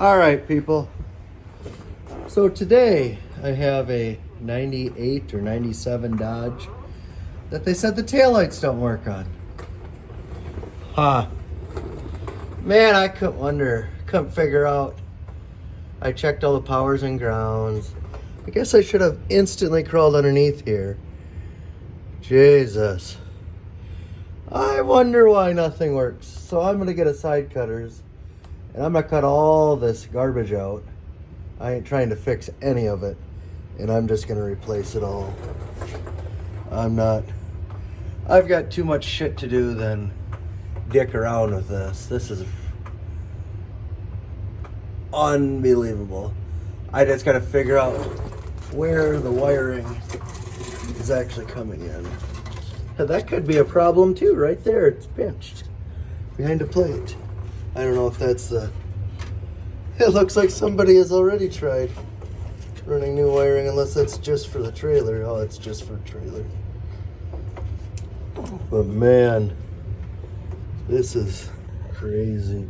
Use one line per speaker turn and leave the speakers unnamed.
All right, people. So today I have a 98 or 97 Dodge that they said the taillights don't work on. Huh. Man, I couldn't figure out. I checked all the powers and grounds. I guess I should have instantly crawled underneath here. Jesus. I wonder why nothing works. So I'm gonna get a side cutters and I'm gonna cut all this garbage out. I ain't trying to fix any of it, and I'm just gonna replace it all. I've got too much shit to do than dick around with this. This is unbelievable. I just gotta figure out where the wiring is actually coming in. That could be a problem too, right there. It's pinched behind a plate. I don't know if that's the... It looks like somebody has already tried running new wiring, unless that's just for the trailer. Oh, it's just for trailer. But man, this is crazy.